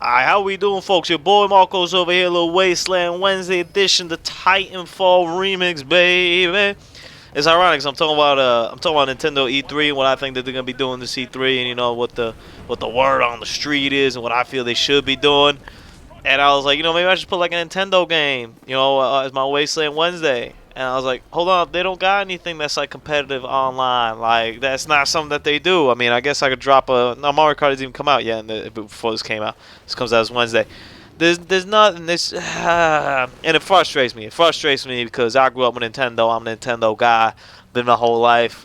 Alright, how we doing, folks? Your boy Marcos over here, little Wasteland Wednesday edition, the Titanfall remix, baby. It's ironic, 'cause I'm talking about Nintendo E3 and what I think that they're gonna be doing this E3, and you know what the word on the street is and what I feel they should be doing. And I was like, maybe I should put like a Nintendo game, as my Wasteland Wednesday. And I was like, hold on, they don't got anything that's like competitive online. Like, that's not something that they do. I mean, I guess I could drop no, Mario Kart hasn't even come out yet before this came out. This comes out as Wednesday. There's nothing, and it frustrates me. It frustrates me because I grew up with Nintendo. I'm a Nintendo guy, been my whole life.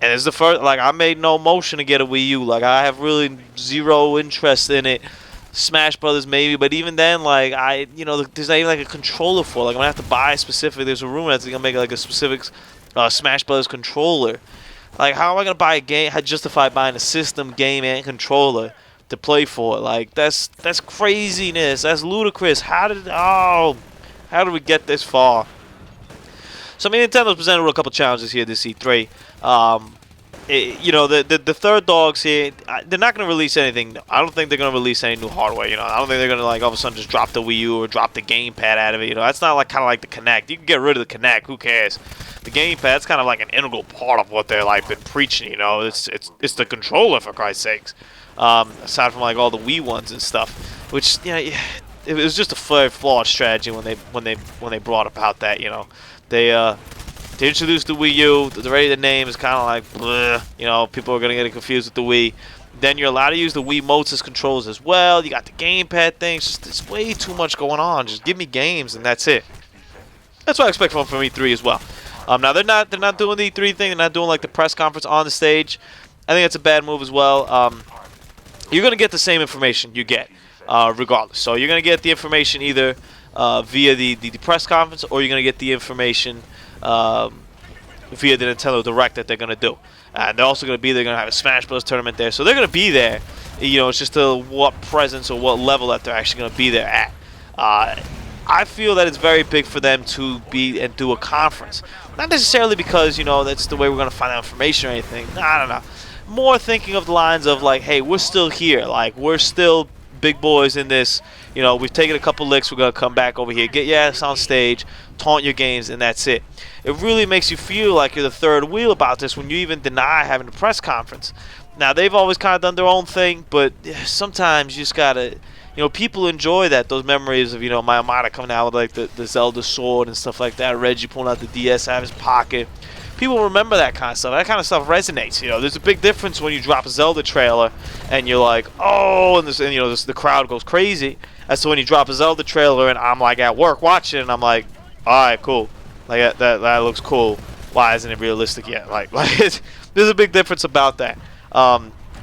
And it's the first, like, I made no motion to get a Wii U. Like, I have really zero interest in it. Smash Brothers maybe, but even then, like, there's not even like a controller for it. Like, I'm gonna have to buy specific. There's a rumor that's gonna make like a specific Smash Brothers controller. Like, how am I gonna buy a game? How justify buying a system, game, and controller to play for it? Like, that's craziness. That's ludicrous. How did we get this far? So I mean, Nintendo's presented with a couple challenges here this E3. The third dogs here, they're not going to release anything. I don't think they're going to release any new hardware. I don't think they're going to, like, all of a sudden just drop the Wii U or drop the gamepad out of it. That's not like kind of like the Kinect. You can get rid of the Kinect. Who cares? The gamepad's kind of like an integral part of what they're like been preaching. It's the controller, for Christ's sakes. Aside from like all the Wii ones and stuff, which it was just a very flawed strategy when they brought about that. They introduced the Wii U. The name is kind of like, bleh, people are going to get confused with the Wii. Then you're allowed to use the Wii Motes as controls as well. You got the gamepad things. There's way too much going on. Just give me games and that's it. That's what I expect from E3 as well. Now they're not doing the E3 thing. They're not doing like the press conference on the stage. I think that's a bad move as well. You're going to get the same information you get regardless. So you're going to get the information either via the press conference, or you're going to get the information via the Nintendo Direct that they're going to do. And they're also going to be there. They're going to have a Smash Bros. Tournament there. So they're going to be there. It's just what presence or what level that they're actually going to be there at. I feel that it's very big for them to be and do a conference. Not necessarily because, that's the way we're going to find out information or anything. I don't know. More thinking of the lines of like, hey, we're still here. Like, we're still big boys in this. We've taken a couple licks. We're going to come back over here, get your ass on stage, taunt your games, and that's it. It really makes you feel like you're the third wheel about this when you even deny having a press conference. Now, they've always kind of done their own thing, but sometimes you just got to, people enjoy that, those memories of, Miyamoto coming out with like the Zelda sword and stuff like that, Reggie pulling out the DS out of his pocket. People remember that kind of stuff. That kind of stuff resonates. There's a big difference when you drop a Zelda trailer and you're like, oh, and the crowd goes crazy. As to when you drop a Zelda trailer and I'm like at work watching and I'm like, all right, cool. Like that looks cool. Why isn't it realistic yet? Like there's a big difference about that.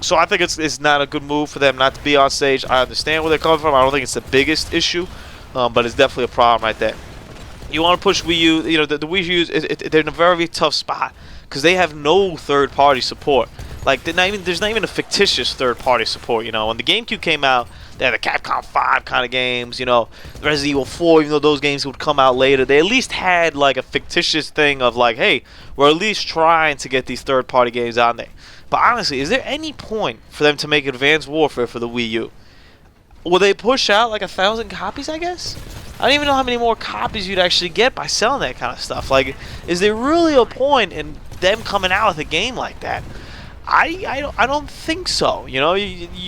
So I think it's not a good move for them not to be on stage. I understand where they're coming from. I don't think it's the biggest issue, but it's definitely a problem right there. You want to push Wii U, the Wii U, they're in a very tough spot because they have no third-party support. Like, there's not even a fictitious third-party support, When the GameCube came out, they had the Capcom 5 kind of games, Resident Evil 4, even though those games would come out later. They at least had, like, a fictitious thing of, like, hey, we're at least trying to get these third-party games on there. But honestly, is there any point for them to make Advanced Warfare for the Wii U? Will they push out, like, 1,000 copies, I guess? I don't even know how many more copies you'd actually get by selling that kind of stuff. Like, is there really a point in them coming out with a game like that? I don't think so. You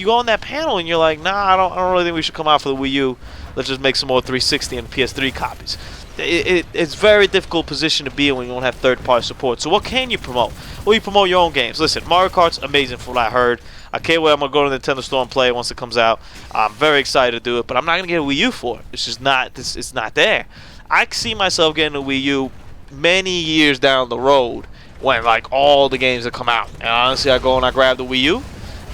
go on that panel and you're like, nah, I don't really think we should come out for the Wii U. Let's just make some more 360 and PS3 copies. It's a very difficult position to be in when you don't have third-party support. So what can you promote? Well, you promote your own games. Listen, Mario Kart's amazing from what I heard. I can't wait. I'm going to go to the Nintendo Store and play it once it comes out. I'm very excited to do it, but I'm not going to get a Wii U for it. It's just not, it's not there. I see myself getting a Wii U many years down the road when, like, all the games have come out. And honestly, I go and I grab the Wii U,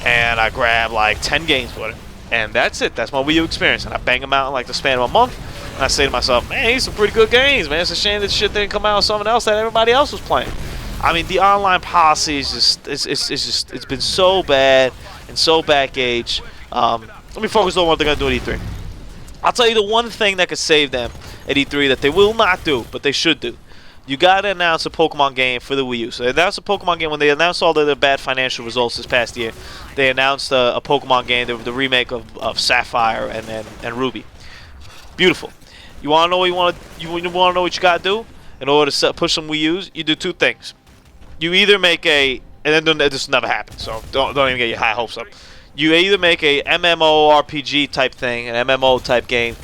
and I grab, like, 10 games with it. And that's it. That's my Wii U experience. And I bang them out in, like, the span of a month. And I say to myself, man, these are some pretty good games, man. It's a shame that shit didn't come out with something else that everybody else was playing. I mean, the online policy is just, it's been so bad and so backage. Let me focus on what they're going to do at E3. I'll tell you the one thing that could save them at E3 that they will not do, but they should do. you gotta announce a Pokemon game for the Wii U. So they announced a Pokemon game when they announced all the bad financial results this past year. They announced a Pokemon game, the remake of Sapphire and Ruby. Beautiful. You wanna know what wanna know what you gotta do in order to push some Wii U's? You do two things. You either make and then this never happened, so don't even get your high hopes up. You either make a MMORPG type thing, an MMO type game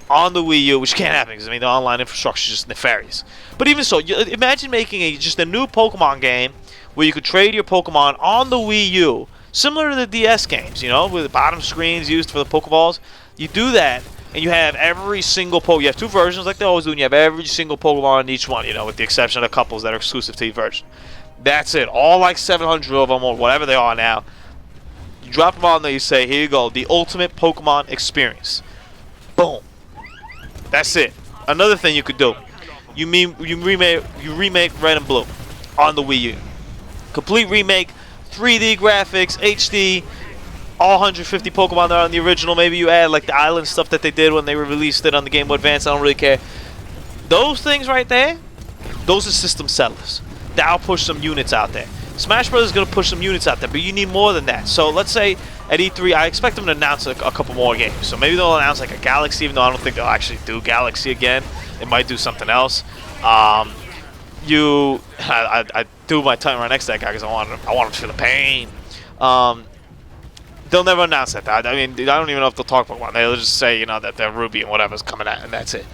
on the Wii U, which can't happen because I mean the online infrastructure is just nefarious. But even so, imagine making just a new Pokemon game where you could trade your Pokemon on the Wii U, similar to the DS games, you know, with the bottom screens used for the Pokeballs. You do that, and you have every single You have two versions like they always do, and you have every single Pokemon in each one, you know, with the exception of couples that are exclusive to each version. That's it. All like 700 of them or whatever they are now. You drop them on there, you say, here you go, the ultimate Pokemon experience. Boom. That's it. Another thing you could do, you remake Red and Blue on the Wii U. Complete remake, 3D graphics, HD, all 150 Pokemon that are on the original. Maybe you add like the island stuff that they did when they released it on the Game Boy Advance. I don't really care. Those things right there, those are system sellers. That'll push some units out there. Smash Bros. Is going to push some units out there, but you need more than that. So let's say at E3, I expect them to announce a couple more games. So maybe they'll announce like a Galaxy, even though I don't think they'll actually do Galaxy again. They might do something else. I do my tongue right next to that guy because I want him to feel the pain. They'll never announce that. I mean, I don't even know if they'll talk about one. They'll just say, you know, that their Ruby and whatever's coming out, and that's it.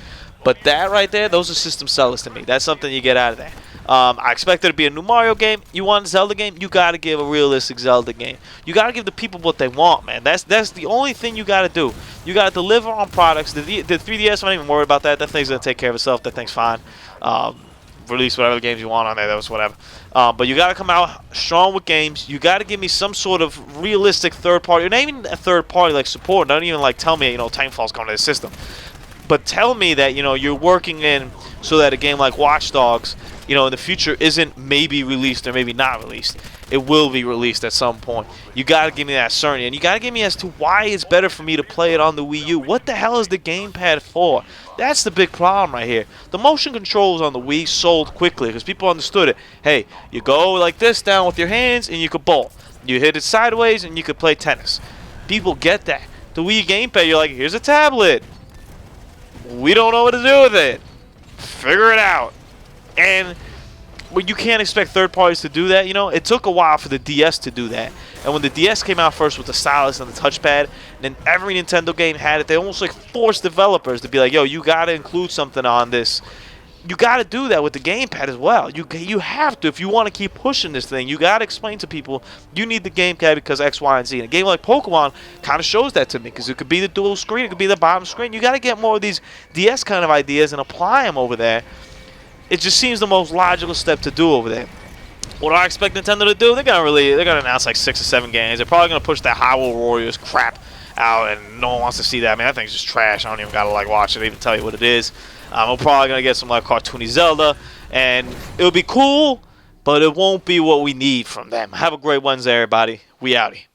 But that right there, those are system sellers to me. That's something you get out of there. I expect there to be a new Mario game. You want a Zelda game? You got to give a realistic Zelda game. You got to give the people what they want, man. That's the only thing you got to do. You got to deliver on products. The 3DS, I'm not even worried about that. That thing's going to take care of itself. That thing's fine. Release whatever games you want on there. That was whatever. But you got to come out strong with games. You got to give me some sort of realistic third party. Or not even a third party like support. Don't even like tell me, you know, Titanfall's coming to the system. But tell me that, you know, you're working in so that a game like Watch Dogs, you know, in the future isn't maybe released or maybe not released. It will be released at some point. You got to give me that certainty. And you got to give me as to why it's better for me to play it on the Wii U. What the hell is the gamepad for? That's the big problem right here. The motion controls on the Wii sold quickly because people understood it. Hey, you go like this down with your hands and you could bowl. You hit it sideways and you could play tennis. People get that. The Wii gamepad, you're like, here's a tablet. We don't know what to do with it. Figure it out. And well, you can't expect third parties to do that. You know, it took a while for the DS to do that. And when the DS came out first with the stylus and the touchpad, and then every Nintendo game had it, they almost like forced developers to be like, yo, you got to include something on this. You got to do that with the gamepad as well. You have to. If you want to keep pushing this thing, you got to explain to people you need the gamepad because X, Y, and Z. And a game like Pokemon kind of shows that to me because it could be the dual screen, it could be the bottom screen. You got to get more of these DS kind of ideas and apply them over there. It just seems the most logical step to do over there. What do I expect Nintendo to do? They're gonna announce like 6 or 7 games. They're probably gonna push that Hyrule Warriors crap out, and no one wants to see that. Man, that thing's just trash. I don't even gotta like watch it, even tell you what it is. We're probably gonna get some like cartoony Zelda, and it'll be cool, but it won't be what we need from them. Have a great Wednesday, everybody. We outie.